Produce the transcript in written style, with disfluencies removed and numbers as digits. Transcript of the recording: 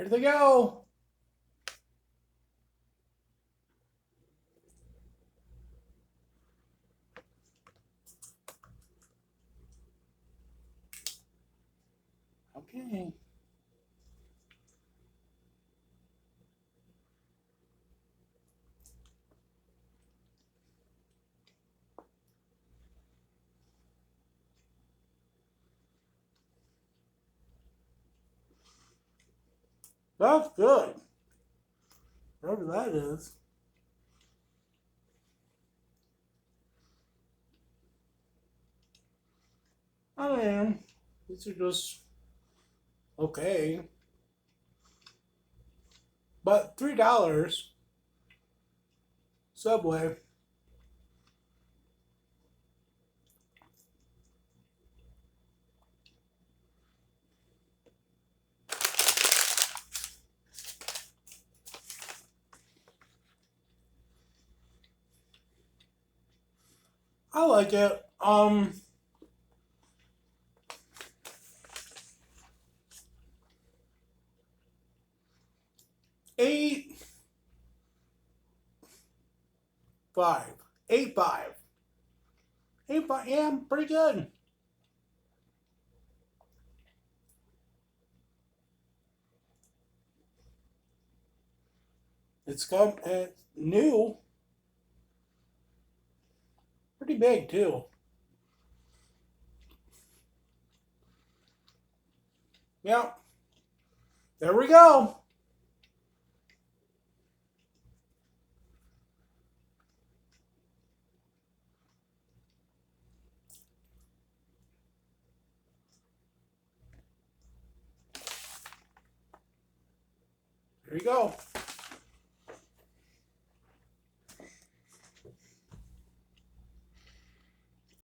Here they go. Okay. That's good. Whatever that is. I mean, these are just okay. But $3 Subway. I like it. 8.5. 8.5. 8.5. Yeah, pretty good. It's new. Pretty big too. Yep. There we go. There you go.